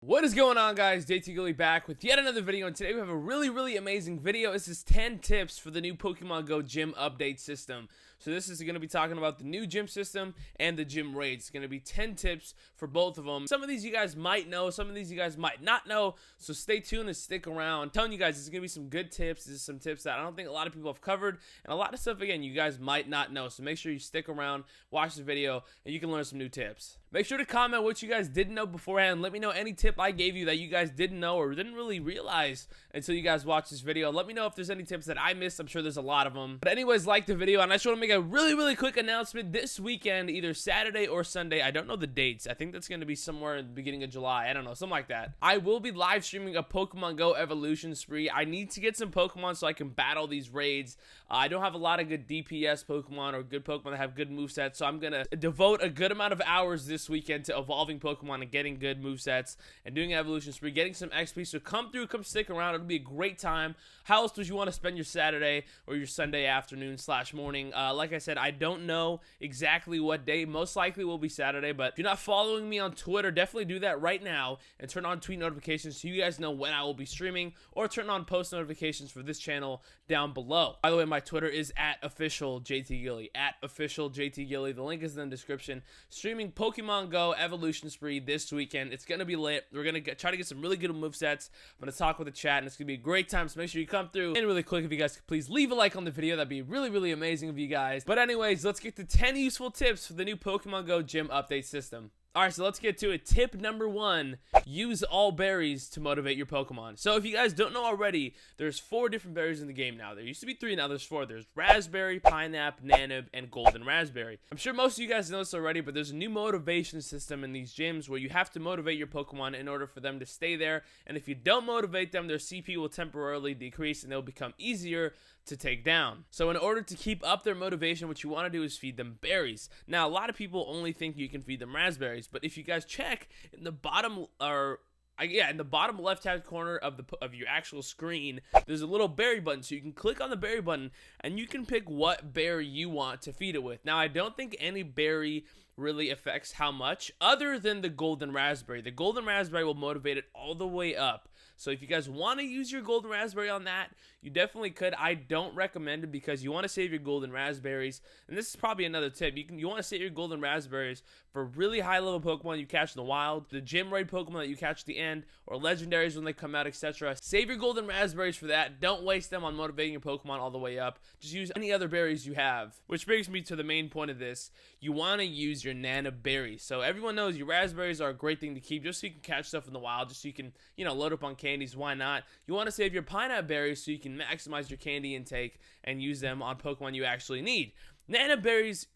What is going on, guys? JTGily back with yet another video, and today we have a really amazing video. This is 10 tips for the new Pokemon Go gym update system. So this is going to be talking about the new gym system and the gym raids. It's going to be 10 tips for both of them. Some of these you guys might know, some of these you guys might not know, so stay tuned and stick around. I'm telling you guys, this is going to be some good tips. This is some tips that I don't think a lot of people have covered, and a lot of stuff, again, you guys might not know. So make sure you stick around, watch the video, and you can learn some new tips. Make sure to comment what you guys didn't know beforehand. Let me know any tip I gave you that you guys didn't know or didn't really realize until you guys watch this video. Let me know if there's any tips that I missed. I'm sure there's a lot of them. But anyways, like the video, and I just want to make a really quick announcement. This weekend, either Saturday or Sunday, I don't know the dates. I think that's going to be somewhere in the beginning of July. I don't know, something like that. I will be live streaming a Pokemon Go evolution spree. I need to get some Pokemon so I can battle these raids. I don't have a lot of good DPS Pokemon or good Pokemon that have good movesets, so I'm going to devote a good amount of hours this weekend to evolving Pokemon and getting good movesets and doing evolution spree, getting some XP. So come through, come stick around. It'll be a great time. How else would you want to spend your Saturday or your Sunday afternoon / morning? Like I said, I don't know exactly what day. Most likely will be Saturday, but if you're not following me on Twitter, definitely do that right now and turn on tweet notifications so you guys know when I will be streaming, or turn on post notifications for this channel down below. By the way, my Twitter is at official.jtgily, at official.jtgily. The link is in the description. Streaming Pokemon Go evolution spree this weekend. It's gonna be lit. We're gonna try to get some really good movesets. I'm gonna talk with the chat, and it's gonna be a great time, so make sure you come through. And really quick, if you guys could please leave a like on the video, that'd be really amazing of you guys. But anyways, let's get to 10 useful tips for the new Pokemon Go gym update system. Alright, so let's get to it. Tip number 1, use all berries to motivate your Pokemon. So if you guys don't know already, there's 4 different berries in the game now. There used to be 3, now there's 4. There's raspberry, pineapple, nanib, and golden raspberry. I'm sure most of you guys know this already, but there's a new motivation system in these gyms where you have to motivate your Pokemon in order for them to stay there. And if you don't motivate them, their CP will temporarily decrease and they'll become easier to take down. So in order to keep up their motivation, what you want to do is feed them berries. Now, a lot of people only think you can feed them raspberries, but if you guys check in the bottom, in the bottom left-hand corner of your actual screen, there's a little berry button. So you can click on the berry button and you can pick what berry you want to feed it with. Now, I don't think any berry really affects how much, other than the golden raspberry. The golden raspberry will motivate it all the way up. So if you guys want to use your golden raspberry on that, you definitely could. I don't recommend it because you want to save your golden raspberries. And this is probably another tip. You want to save your golden raspberries for really high level Pokemon you catch in the wild, the gym raid Pokemon that you catch at the end, or legendaries when they come out, etc. Save your golden raspberries for that. Don't waste them on motivating your Pokemon all the way up. Just use any other berries you have. Which brings me to the main point of this. You want to use your nanib berries. So everyone knows your raspberries are a great thing to keep just so you can catch stuff in the wild, just so you can, load up on candies. Why not? You want to save your pineapple berries so you can maximize your candy intake and use them on Pokemon you actually need. Nanib berries,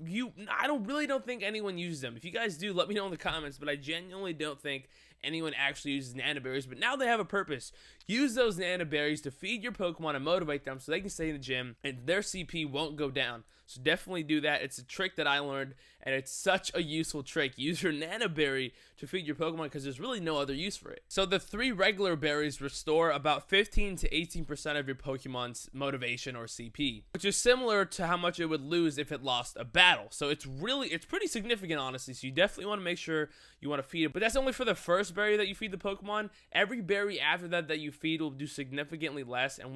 I don't think anyone uses them. If you guys do, let me know in the comments, but I genuinely don't think anyone actually uses nanib berries. But now they have a purpose. Use those nanib berries to feed your Pokemon and motivate them so they can stay in the gym and their CP won't go down. So definitely do that. It's a trick that I learned, and it's such a useful trick. Use your nanib berry to feed your Pokemon because there's really no other use for it. So the 3 regular berries restore about 15 to 18% of your Pokemon's motivation or CP, which is similar to how much it would lose if it lost a battle. So it's pretty significant, honestly. So you definitely want to make sure you want to feed it. But that's only for the first berry that you feed the Pokemon. Every berry after that you feed will do significantly less and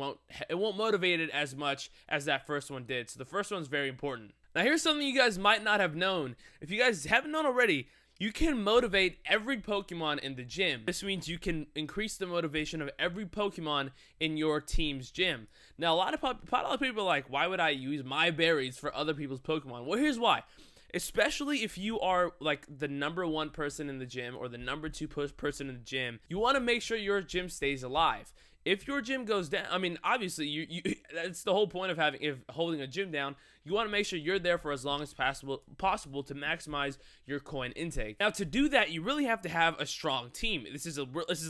it won't motivate it as much as that first one did. So the first one's very important. Now here's something you guys might not have known. If you guys haven't known already, you can motivate every Pokemon in the gym. This means you can increase the motivation of every Pokemon in your team's gym. Now, a lot of people are like, why would I use my berries for other people's Pokemon? Well, here's why. Especially if you are like the number 1 person in the gym or the number 2 person in the gym, you want to make sure your gym stays alive. If your gym goes down, I mean, obviously, that's the whole point of holding a gym down. You want to make sure you're there for as long as possible to maximize your coin intake. Now, to do that, you really have to have a strong team. This is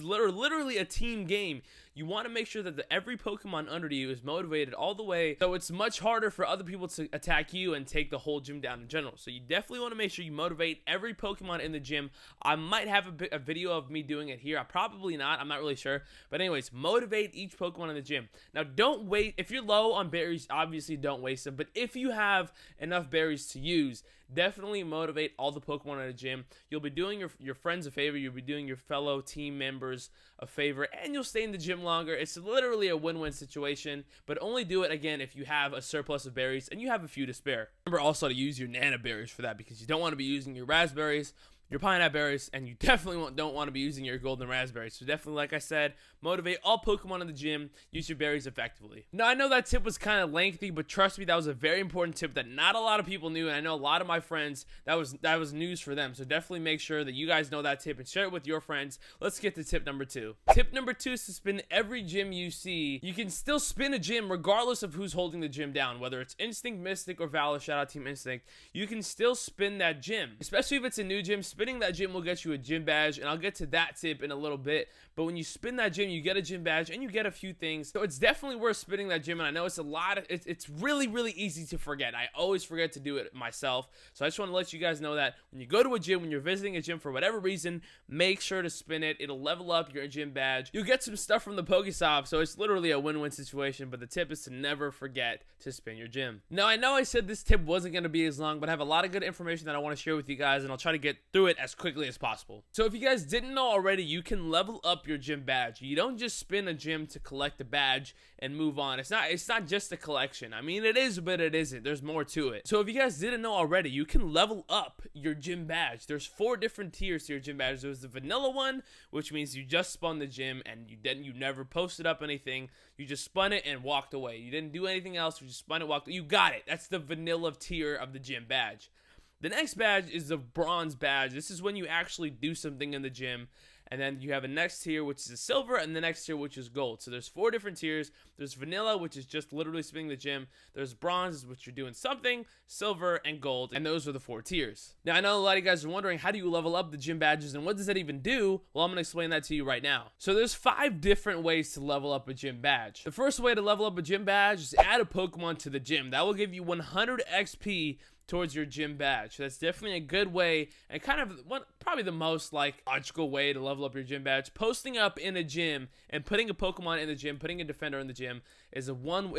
literally a team game. You want to make sure that every Pokemon under you is motivated all the way, so it's much harder for other people to attack you and take the whole gym down in general. So you definitely want to make sure you motivate every Pokemon in the gym. I might have a video of me doing it here. Probably not. I'm not really sure. But anyways, motivate each Pokemon in the gym. Now, don't wait. If you're low on berries, obviously don't waste them. But if you you have enough berries to use, definitely motivate all the Pokemon at a gym. You'll be doing your friends a favor, you'll be doing your fellow team members a favor, and you'll stay in the gym longer. It's literally a win-win situation, but only do it again if you have a surplus of berries and you have a few to spare. Remember also to use your Nana berries for that, because you don't want to be using your raspberries, your pineapple berries, and you definitely don't want to be using your golden raspberries. So definitely, like I said, motivate all Pokemon in the gym, use your berries effectively. Now, I know that tip was kind of lengthy, but trust me, that was a very important tip that not a lot of people knew, and I know a lot of my friends, that was news for them. So definitely make sure that you guys know that tip and share it with your friends. Let's get to tip number 2. Tip number 2 is to spin every gym you see. You can still spin a gym regardless of who's holding the gym down, whether it's Instinct, Mystic, or Valor. Shout out Team Instinct. You can still spin that gym, especially if it's a new gym. Spinning that gym will get you a gym badge, and I'll get to that tip in a little bit. But when you spin that gym, you get a gym badge and you get a few things. So it's definitely worth spinning that gym, and I know it's it's really, really easy to forget. I always forget to do it myself. So I just want to let you guys know that when you go to a gym, when you're visiting a gym for whatever reason, make sure to spin it. It'll level up your gym badge. You'll get some stuff from the Pokestop, so it's literally a win-win situation, but the tip is to never forget to spin your gym. Now, I know I said this tip wasn't going to be as long, but I have a lot of good information that I want to share with you guys, and I'll try to get through it as quickly as possible. So if you guys didn't know already, you can level up your gym badge. You don't just spin a gym to collect a badge and move on. It's not just a collection. I mean, it is, but it isn't. There's more to it. So if you guys didn't know already, you can level up your gym badge. There's 4 different tiers to your gym badge. There's the vanilla one, which means you just spun the gym and you never posted up anything. You just spun it and walked away. You didn't do anything else. You just spun it, walked away. You got it. That's the vanilla tier of the gym badge. The next badge is the bronze badge. This is when you actually do something in the gym. And then you have a next tier, which is a silver, and the next tier, which is gold. So there's 4 different tiers. There's vanilla, which is just literally spinning the gym. There's bronze, which you're doing something, silver, and gold. And those are the 4 tiers. Now, I know a lot of you guys are wondering, how do you level up the gym badges, and what does that even do? Well, I'm going to explain that to you right now. So there's 5 different ways to level up a gym badge. The first way to level up a gym badge is add a Pokemon to the gym. That will give you 100 XP towards your gym badge. That's definitely a good way, and kind of probably the most logical way to level up your gym badge. Posting up in a gym and putting a Pokemon in the gym, putting a defender in the gym is one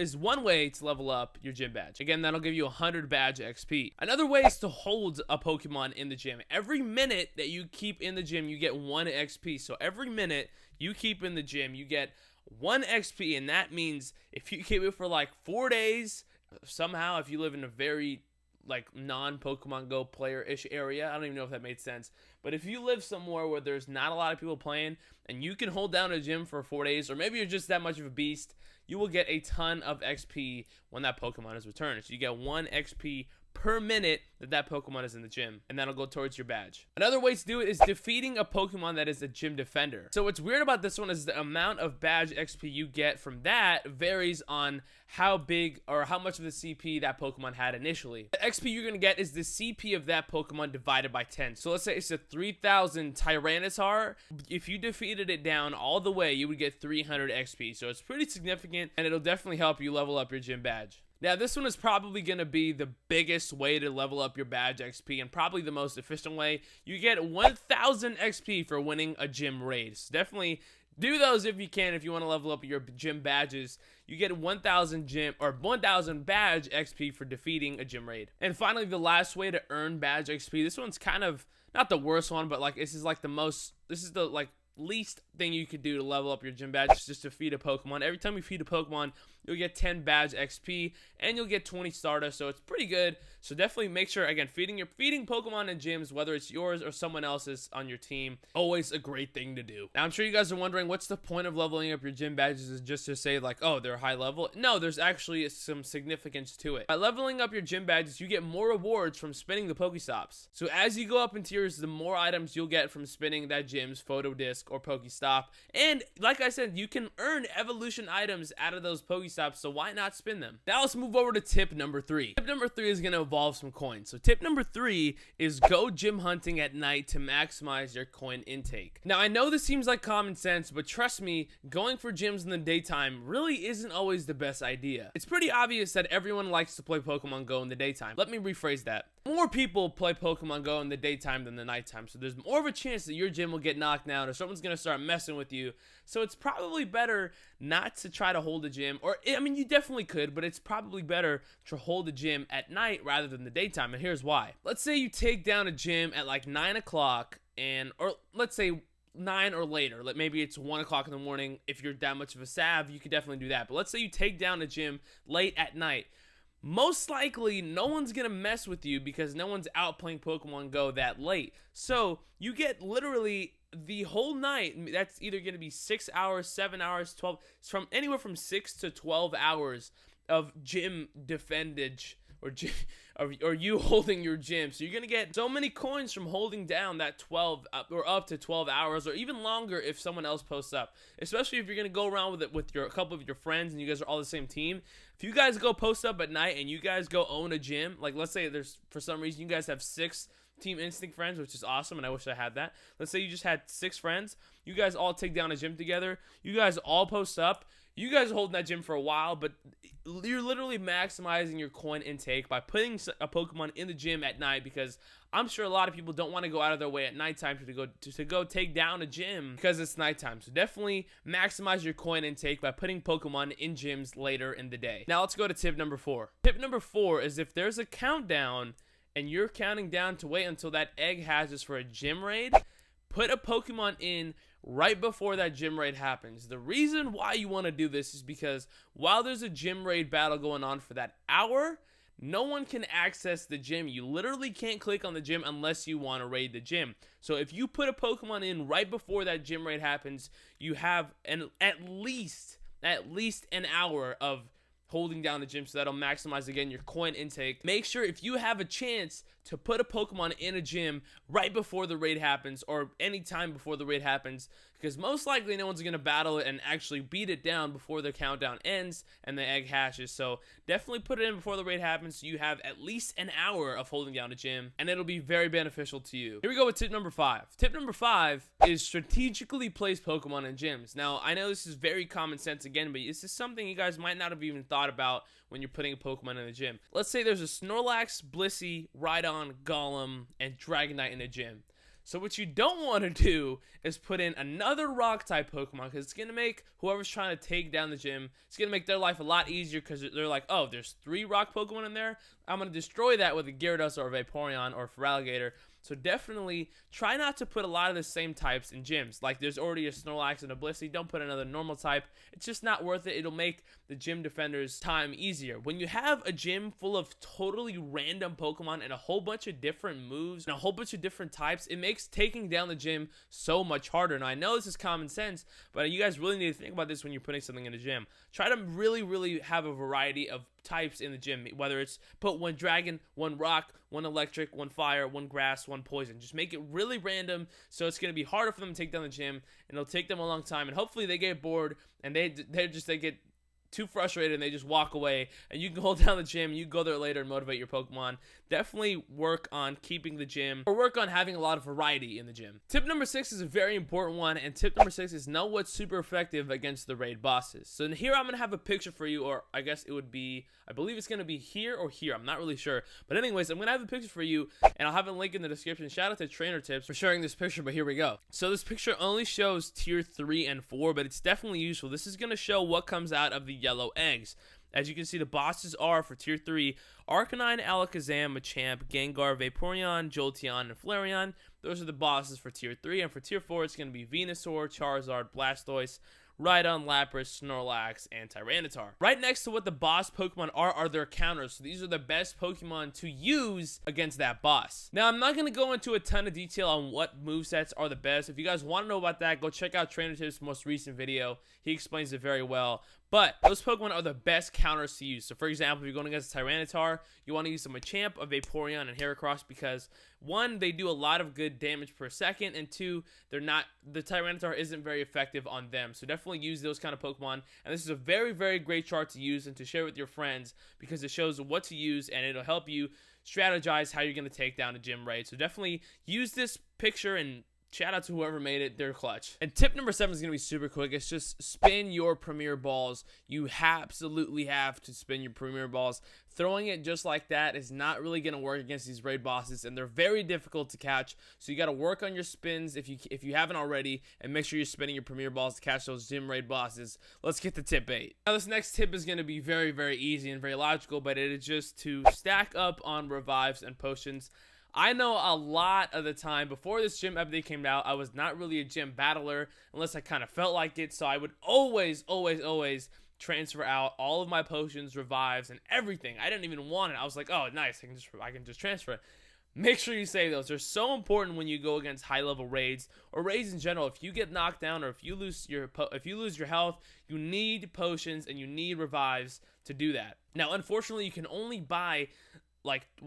way to level up your gym badge. Again, that'll give you 100 badge XP. Another way is to hold a Pokemon in the gym. Every minute that you keep in the gym, you get 1 XP. So every minute you keep in the gym, you get 1 XP, and that means if you keep it for 4 days, somehow, if you live in a very non-Pokemon Go player-ish area. I don't even know if that made sense. But if you live somewhere where there's not a lot of people playing and you can hold down a gym for 4 days, or maybe you're just that much of a beast, you will get a ton of XP when that Pokemon is returned. So you get 1 XP per minute that Pokemon is in the gym, and that'll go towards your badge. Another way to do it is defeating a Pokemon that is a gym defender. So what's weird about this one is the amount of badge XP you get from that varies on how big or how much of the CP that Pokemon had initially. The XP you're gonna get is the CP of that Pokemon divided by 10. So let's say it's a 3000 Tyranitar. If you defeated it down all the way, you would get 300 XP. So it's pretty significant, and it'll definitely help you level up your gym badge. Now, this one is probably going to be the biggest way to level up your badge XP, and probably the most efficient way. You get 1000 XP for winning a gym raid. So definitely do those if you can, if you want to level up your gym badges. You get 1000 badge XP for defeating a gym raid. And finally, the last way to earn badge XP. This one's kind of not the worst one, but this is the least thing you could do to level up your gym badge is just to feed a Pokemon. Every time you feed a Pokemon, you'll get 10 badge XP and you'll get 20 Stardust, so it's pretty good. So definitely make sure, again, feeding Pokemon in gyms, whether it's yours or someone else's on your team, always a great thing to do. Now, I'm sure you guys are wondering, what's the point of leveling up your gym badges? Is just to say oh, they're high level? No, there's actually some significance to it. By leveling up your gym badges, you get more rewards from spinning the Pokestops. So as you go up in tiers, the more items you'll get from spinning that gym's photo disc or Pokestop. And like I said, you can earn evolution items out of those Pokestops, so why not spin them? Now let's move over to tip number 3. Tip number 3 is going to involve some coins. So tip number 3 is go gym hunting at night to maximize your coin intake. Now, I know this seems like common sense, but trust me, going for gyms in the daytime really isn't always the best idea. It's pretty obvious that everyone likes to play Pokemon Go in the daytime. Let me rephrase that. more people play Pokemon Go in the daytime than the nighttime. So there's more of a chance that your gym will get knocked down or someone's going to start messing with you. So it's probably better not to try to hold a gym. Or, I mean, you definitely could, but it's probably better to hold a gym at night rather than the daytime. And here's why. Let's say you take down a gym at like 9 o'clock or let's say 9 or later. Like maybe it's 1 o'clock in the morning. If you're that much of a sav, you could definitely do that. But let's say you take down a gym late at night. Most likely, no one's going to mess with you because no one's out playing Pokemon Go that late. So you get literally the whole night. That's either going to be 6 hours, 7 hours, 12. It's from anywhere from 6 to 12 hours of gym defendage or you holding your gym. So you're going to get so many coins from holding down that 12 or up to 12 hours or even longer if someone else posts up. Especially if you're going to go around with it with a couple of your friends and you guys are all the same team. If you guys go post up at night and you guys go own a gym, like let's say there's for some reason you guys have 6 Team Instinct friends, which is awesome, and I wish I had that. Let's say you just had 6 friends. You guys all take down a gym together. You guys all post up. You guys are holding that gym for a while, but you're literally maximizing your coin intake by putting a Pokemon in the gym at night because I'm sure a lot of people don't want to go out of their way at nighttime to go take down a gym because it's nighttime. So definitely maximize your coin intake by putting Pokemon in gyms later in the day. Now let's go to tip number 4. Tip number 4 is if there's a countdown and you're counting down to wait until that egg hatches for a gym raid, put a Pokemon in right before that gym raid happens. The reason why you want to do this is because while there's a gym raid battle going on for that hour, no one can access the gym. You literally can't click on the gym unless you want to raid the gym. So if you put a Pokemon in right before that gym raid happens, you have at least an hour of holding down the gym, so that'll maximize again your coin intake. Make sure if you have a chance to put a Pokemon in a gym right before the raid happens or any time before the raid happens, because most likely no one's going to battle it and actually beat it down before the countdown ends and the egg hatches. So definitely put it in before the raid happens so you have at least an hour of holding down a gym, and it'll be very beneficial to you. Here we go with tip number 5. Tip number 5 is strategically place Pokemon in gyms. Now, I know this is very common sense again, but this is something you guys might not have even thought about when you're putting a Pokemon in the gym. Let's say there's a Snorlax, Blissey, Rhydon, Golem, and Dragonite in a gym. So what you don't want to do is put in another rock-type Pokemon because it's going to make whoever's trying to take down the gym, it's going to make their life a lot easier because they're like, oh, there's 3 rock Pokemon in there? I'm going to destroy that with a Gyarados or a Vaporeon or a Feraligatr. So definitely try not to put a lot of the same types in gyms. Like there's already a Snorlax and a Blissey. Don't put another normal type. It's just not worth it. It'll make the gym defender's time easier. When you have a gym full of totally random Pokemon and a whole bunch of different moves and a whole bunch of different types, it makes taking down the gym so much harder. Now I know this is common sense, but you guys really need to think about this when you're putting something in a gym. Try to really have a variety of types in the gym, whether it's put 1 dragon, 1 rock, 1 electric, 1 fire, 1 grass, 1 poison. Just make it really random so it's going to be harder for them to take down the gym, and it'll take them a long time, and hopefully they get bored and they get too frustrated and they just walk away, and you can hold down the gym, you can go there later and motivate your Pokemon. Definitely work on keeping the gym or work on having a lot of variety in the gym. Tip number 6 is a very important one, and tip number 6 is know what's super effective against the raid bosses. So here I'm going to have a picture for you, or I guess it would be, I believe it's going to be here or here. I'm not really sure. But anyways, I'm going to have a picture for you, and I'll have a link in the description. Shout out to Trainer Tips for sharing this picture, but here we go. So this picture only shows tier 3 and 4, but it's definitely useful. This is going to show what comes out of the yellow eggs. As you can see, the bosses are, for Tier 3, Arcanine, Alakazam, Machamp, Gengar, Vaporeon, Jolteon, and Flareon. Those are the bosses for Tier 3. And for Tier 4, it's going to be Venusaur, Charizard, Blastoise, Rhydon, Lapras, Snorlax, and Tyranitar. Right next to what the boss Pokemon are their counters. So these are the best Pokemon to use against that boss. Now, I'm not going to go into a ton of detail on what movesets are the best. If you guys want to know about that, go check out Trainer Tips' most recent video. He explains it very well. But those Pokemon are the best counters to use. So, for example, if you're going against Tyranitar, you want to use a Machamp, a Vaporeon, and Heracross because, 1, they do a lot of good damage per second, and 2, the Tyranitar isn't very effective on them. So definitely use those kind of Pokemon. And this is a very great chart to use and to share with your friends because it shows what to use and it'll help you strategize how you're going to take down a gym raid. So definitely use this picture and shout out to whoever made it. They're clutch. And tip number 7 is going to be super quick. It's just spin your premier balls. You absolutely have to spin your premier balls. Throwing it just like that is not really going to work against these raid bosses, and they're very difficult to catch. So you got to work on your spins if you haven't already, and make sure you're spinning your premier balls to catch those gym raid bosses. Let's get to tip 8. Now this next tip is going to be very, very easy and very logical, but it is just to stack up on revives and potions. I know a lot of the time before this gym update came out, I was not really a gym battler unless I kind of felt like it. So I would always transfer out all of my potions, revives, and everything. I didn't even want it. I was like, oh, nice, I can just transfer it. Make sure you save those. They're so important when you go against high-level raids or raids in general. If you get knocked down or if you lose your health, you need potions and you need revives to do that. Now, unfortunately, you can only buy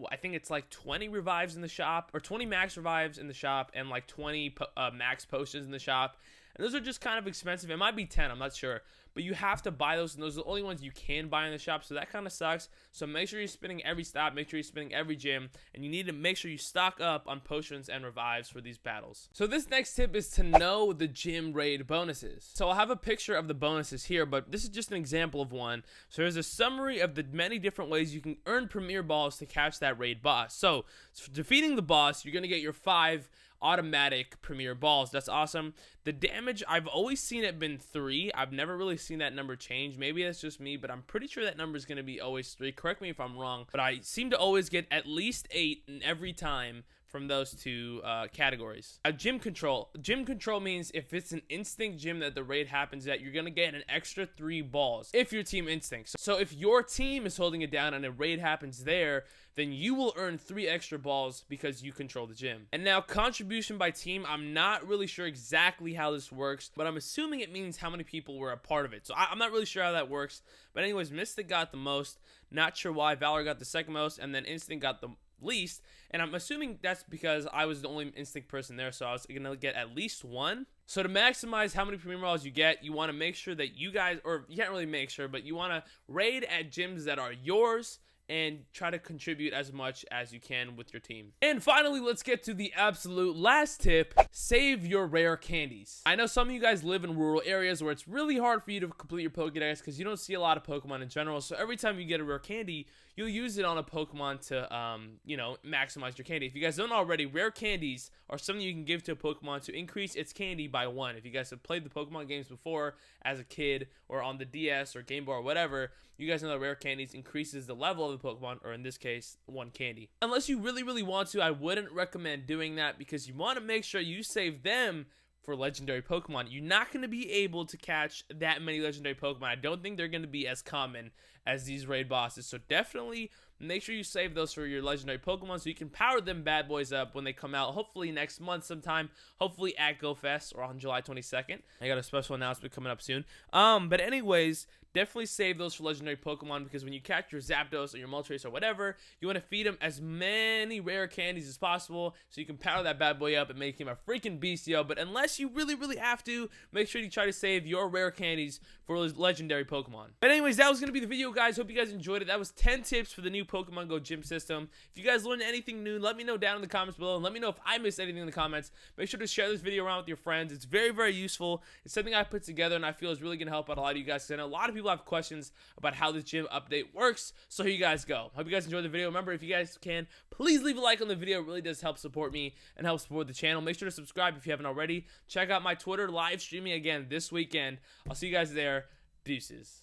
I think it's like 20 revives in the shop, or 20 max revives in the shop, and like 20 max potions in the shop. And those are just kind of expensive. It might be 10, I'm not sure. But you have to buy those, and those are the only ones you can buy in the shop, so that kind of sucks. So make sure you're spinning every stop, make sure you're spinning every gym, and you need to make sure you stock up on potions and revives for these battles. So this next tip is to know the gym raid bonuses. So I'll have a picture of the bonuses here, but this is just an example of one. So there's a summary of the many different ways you can earn premier balls to catch that raid boss. So for defeating the boss, you're going to get your 5 automatic premier balls. That's awesome. The damage, I've always seen it been 3. I've never really seen that number change. Maybe that's just me, but I'm pretty sure that number is going to be always 3. Correct me if I'm wrong, but I seem to always get at least 8 in every time from those two categories. Gym control. Gym control means if it's an instinct gym that the raid happens at, you're going to get an extra 3 balls if your team instincts. So if your team is holding it down and a raid happens there, then you will earn 3 extra balls because you control the gym. And now contribution by team, I'm not really sure exactly how this works, but I'm assuming it means how many people were a part of it. So I'm not really sure how that works. But anyways, Mystic got the most. Not sure why. Valor got the second most, and then Instinct got the least, and I'm assuming that's because I was the only instinct person there, so I was gonna get at least 1. So to maximize how many premier balls you get, you want to make sure that you guys, or you can't really make sure, but you want to raid at gyms that are yours and try to contribute as much as you can with your team. And finally, let's get to the absolute last tip. Save your rare candies. I know some of you guys live in rural areas where it's really hard for you to complete your Pokédex because you don't see a lot of Pokemon in general. So every time you get a rare candy, you'll use it on a Pokemon to, you know, maximize your candy. If you guys don't already, rare candies are something you can give to a Pokemon to increase its candy by 1. If you guys have played the Pokemon games before as a kid or on the DS or Game Boy or whatever, you guys know that rare candies increases the level of the Pokemon, or in this case, 1 candy. Unless you really want to, I wouldn't recommend doing that because you want to make sure you save them for legendary Pokemon. You're not going to be able to catch that many legendary Pokemon. I don't think they're going to be as common as these raid bosses. So definitely make sure you save those for your legendary Pokemon so you can power them bad boys up when they come out. Hopefully next month sometime. Hopefully at GoFest or on July 22nd. I got a special announcement coming up soon. But anyways, definitely save those for legendary Pokemon because when you catch your Zapdos or your Moltres or whatever, you want to feed them as many rare candies as possible so you can power that bad boy up and make him a freaking beastio. But unless you really have to, make sure you try to save your rare candies for legendary Pokemon. But anyways, that was going to be the video, guys. Hope you guys enjoyed it. That was 10 tips for the new Pokemon Go gym system. If you guys learned anything new, let me know down in the comments below, and let me know if I missed anything in the comments. Make sure to share this video around with your friends. It's very useful. It's something I put together and I feel is really going to help out a lot of you guys because I know a lot of people have questions about how this gym update works. So here you guys go. Hope you guys enjoyed the video. Remember, if you guys can, please leave a like on the video. It really does help support me and help support the channel. Make sure to subscribe if you haven't already. Check out my Twitter live streaming again this weekend. I'll see you guys there. Deuces.